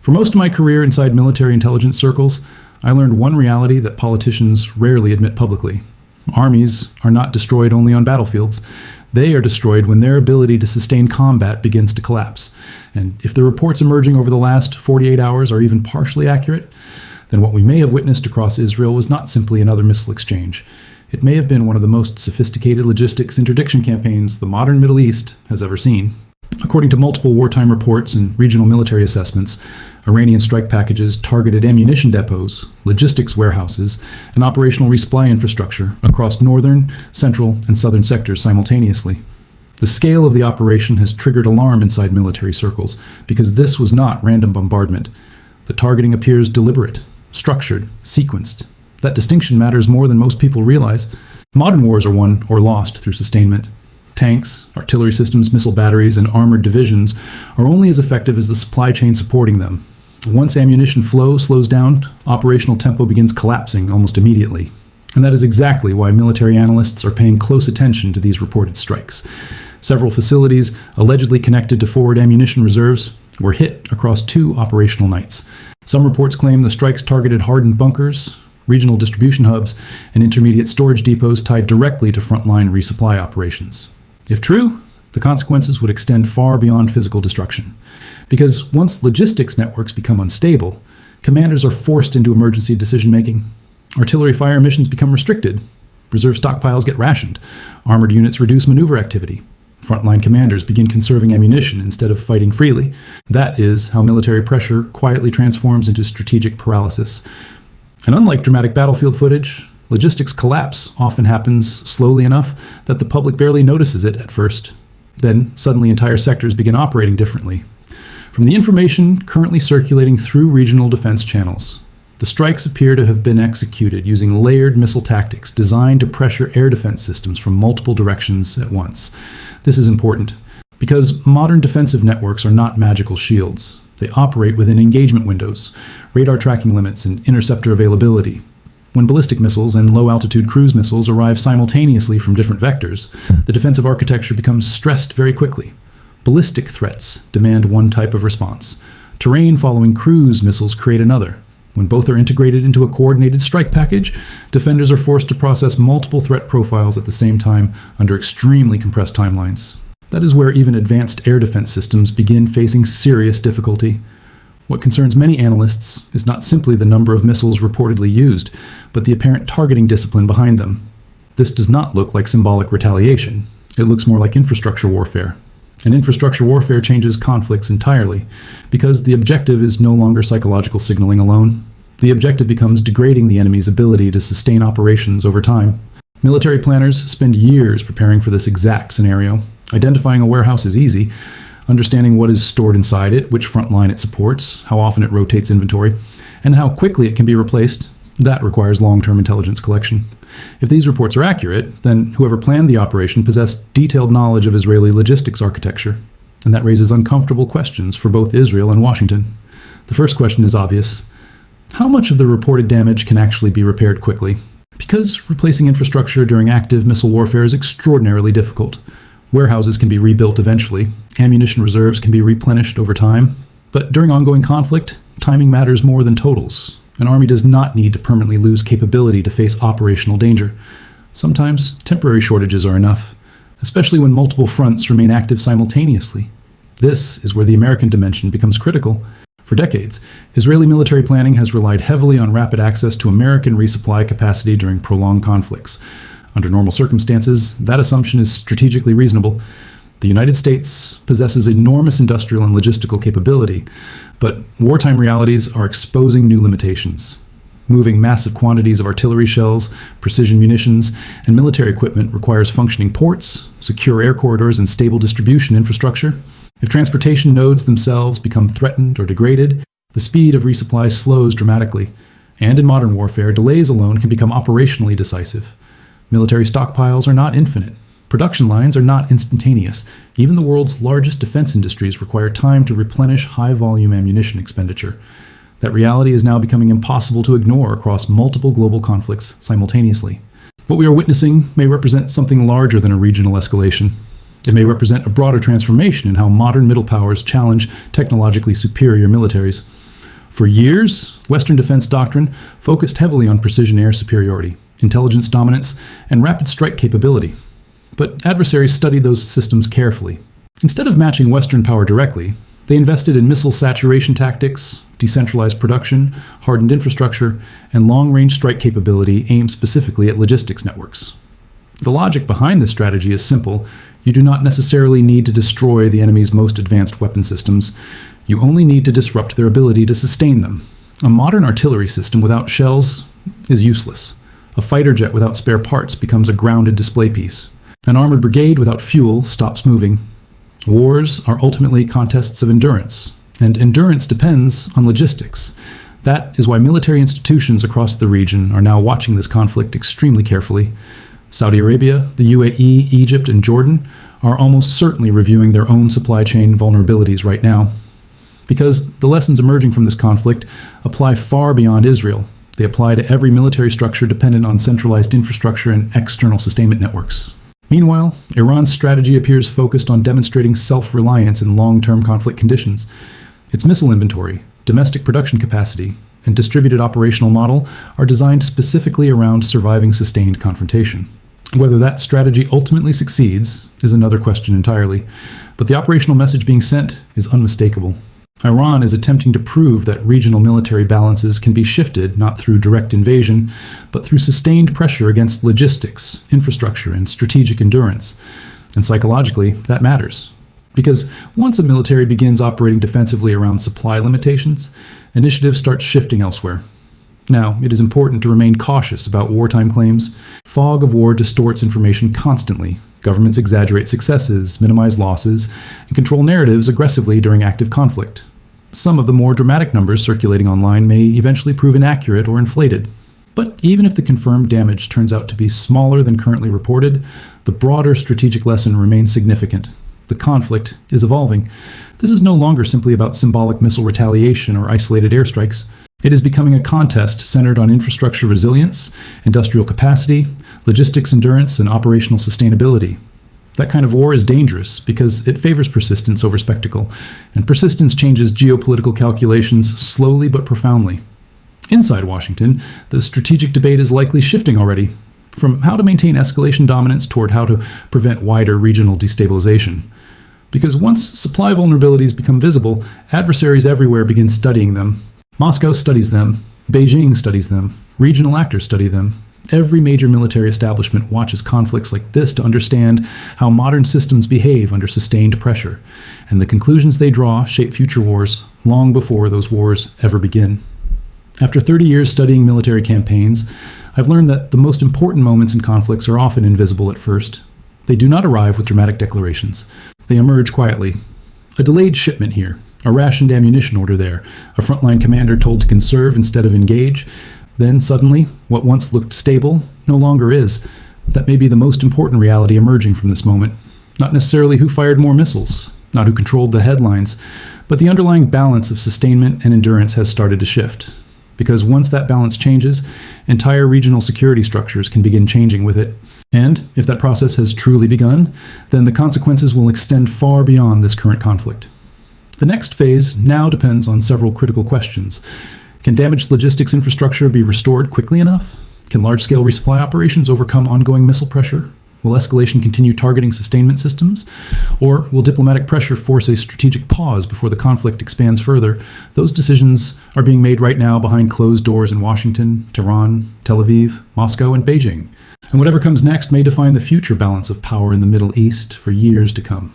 For most of my career inside military intelligence circles, I learned one reality that politicians rarely admit publicly. Armies are not destroyed only on battlefields. They are destroyed when their ability to sustain combat begins to collapse. And if the reports emerging over the last 48 hours are even partially accurate, then what we may have witnessed across Israel was not simply another missile exchange. It may have been one of the most sophisticated logistics interdiction campaigns the modern Middle East has ever seen. According to multiple wartime reports and regional military assessments, Iranian strike packages targeted ammunition depots, logistics warehouses, and operational resupply infrastructure across northern, central, and southern sectors simultaneously. The scale of the operation has triggered alarm inside military circles because this was not random bombardment. The targeting appears deliberate, structured, sequenced. That distinction matters more than most people realize. Modern wars are won or lost through sustainment. Tanks, artillery systems, missile batteries, and armored divisions are only as effective as the supply chain supporting them. Once ammunition flow slows down, operational tempo begins collapsing almost immediately. And that is exactly why military analysts are paying close attention to these reported strikes. Several facilities allegedly connected to forward ammunition reserves were hit across 2 operational nights. Some reports claim the strikes targeted hardened bunkers, regional distribution hubs, and intermediate storage depots tied directly to frontline resupply operations. If true, the consequences would extend far beyond physical destruction. Because once logistics networks become unstable, commanders are forced into emergency decision-making. Artillery fire missions become restricted. Reserve stockpiles get rationed. Armored units reduce maneuver activity. Frontline commanders begin conserving ammunition instead of fighting freely. That is how military pressure quietly transforms into strategic paralysis. And unlike dramatic battlefield footage, logistics collapse often happens slowly enough that the public barely notices it at first. Then, suddenly entire sectors begin operating differently. From the information currently circulating through regional defense channels, the strikes appear to have been executed using layered missile tactics designed to pressure air defense systems from multiple directions at once. This is important because modern defensive networks are not magical shields. They operate within engagement windows, radar tracking limits, and interceptor availability. When ballistic missiles and low-altitude cruise missiles arrive simultaneously from different vectors, the defensive architecture becomes stressed very quickly. Ballistic threats demand one type of response. Terrain following cruise missiles create another. When both are integrated into a coordinated strike package, defenders are forced to process multiple threat profiles at the same time under extremely compressed timelines. That is where even advanced air defense systems begin facing serious difficulty. What concerns many analysts is not simply the number of missiles reportedly used, but the apparent targeting discipline behind them. This does not look like symbolic retaliation. It looks more like infrastructure warfare. And infrastructure warfare changes conflicts entirely, because the objective is no longer psychological signaling alone. The objective becomes degrading the enemy's ability to sustain operations over time. Military planners spend years preparing for this exact scenario. Identifying a warehouse is easy. Understanding what is stored inside it, which front line it supports, how often it rotates inventory, and how quickly it can be replaced, that requires long-term intelligence collection. If these reports are accurate, then whoever planned the operation possessed detailed knowledge of Israeli logistics architecture, and that raises uncomfortable questions for both Israel and Washington. The first question is obvious. How much of the reported damage can actually be repaired quickly? Because replacing infrastructure during active missile warfare is extraordinarily difficult. Warehouses can be rebuilt eventually, ammunition reserves can be replenished over time, but during ongoing conflict, timing matters more than totals. An army does not need to permanently lose capability to face operational danger. Sometimes, temporary shortages are enough, especially when multiple fronts remain active simultaneously. This is where the American dimension becomes critical. For decades, Israeli military planning has relied heavily on rapid access to American resupply capacity during prolonged conflicts. Under normal circumstances, that assumption is strategically reasonable. The United States possesses enormous industrial and logistical capability, but wartime realities are exposing new limitations. Moving massive quantities of artillery shells, precision munitions, and military equipment requires functioning ports, secure air corridors, and stable distribution infrastructure. If transportation nodes themselves become threatened or degraded, the speed of resupply slows dramatically. And in modern warfare, delays alone can become operationally decisive. Military stockpiles are not infinite. Production lines are not instantaneous. Even the world's largest defense industries require time to replenish high-volume ammunition expenditure. That reality is now becoming impossible to ignore across multiple global conflicts simultaneously. What we are witnessing may represent something larger than a regional escalation. It may represent a broader transformation in how modern middle powers challenge technologically superior militaries. For years, Western defense doctrine focused heavily on precision air superiority, intelligence dominance, and rapid strike capability. But adversaries studied those systems carefully. Instead of matching Western power directly, they invested in missile saturation tactics, decentralized production, hardened infrastructure, and long-range strike capability aimed specifically at logistics networks. The logic behind this strategy is simple. You do not necessarily need to destroy the enemy's most advanced weapon systems. You only need to disrupt their ability to sustain them. A modern artillery system without shells is useless. A fighter jet without spare parts becomes a grounded display piece. An armored brigade without fuel stops moving. Wars are ultimately contests of endurance, and endurance depends on logistics. That is why military institutions across the region are now watching this conflict extremely carefully. Saudi Arabia, the UAE, Egypt, and Jordan are almost certainly reviewing their own supply chain vulnerabilities right now. Because the lessons emerging from this conflict apply far beyond Israel. They apply to every military structure dependent on centralized infrastructure and external sustainment networks. Meanwhile, Iran's strategy appears focused on demonstrating self-reliance in long-term conflict conditions. Its missile inventory, domestic production capacity, and distributed operational model are designed specifically around surviving sustained confrontation. Whether that strategy ultimately succeeds is another question entirely, but the operational message being sent is unmistakable. Iran is attempting to prove that regional military balances can be shifted not through direct invasion, but through sustained pressure against logistics, infrastructure, and strategic endurance. And psychologically, that matters. Because once a military begins operating defensively around supply limitations, initiative starts shifting elsewhere. Now, it is important to remain cautious about wartime claims. Fog of war distorts information constantly. Governments exaggerate successes, minimize losses, and control narratives aggressively during active conflict. Some of the more dramatic numbers circulating online may eventually prove inaccurate or inflated. But even if the confirmed damage turns out to be smaller than currently reported, the broader strategic lesson remains significant. The conflict is evolving. This is no longer simply about symbolic missile retaliation or isolated airstrikes. It is becoming a contest centered on infrastructure resilience, industrial capacity, logistics endurance, and operational sustainability. That kind of war is dangerous because it favors persistence over spectacle, and persistence changes geopolitical calculations slowly but profoundly. Inside Washington, the strategic debate is likely shifting already, from how to maintain escalation dominance toward how to prevent wider regional destabilization. Because once supply vulnerabilities become visible, adversaries everywhere begin studying them. Moscow studies them, Beijing studies them, regional actors study them. Every major military establishment watches conflicts like this to understand how modern systems behave under sustained pressure, and the conclusions they draw shape future wars long before those wars ever begin. After 30 years studying military campaigns, I've learned that the most important moments in conflicts are often invisible at first. They do not arrive with dramatic declarations. They emerge quietly. A delayed shipment here, a rationed ammunition order there, a frontline commander told to conserve instead of engage. Then suddenly, what once looked stable no longer is. That may be the most important reality emerging from this moment. Not necessarily who fired more missiles, not who controlled the headlines, but the underlying balance of sustainment and endurance has started to shift. Because once that balance changes, entire regional security structures can begin changing with it. And if that process has truly begun, then the consequences will extend far beyond this current conflict. The next phase now depends on several critical questions. Can damaged logistics infrastructure be restored quickly enough? Can large-scale resupply operations overcome ongoing missile pressure? Will escalation continue targeting sustainment systems? Or will diplomatic pressure force a strategic pause before the conflict expands further? Those decisions are being made right now behind closed doors in Washington, Tehran, Tel Aviv, Moscow, and Beijing. And whatever comes next may define the future balance of power in the Middle East for years to come.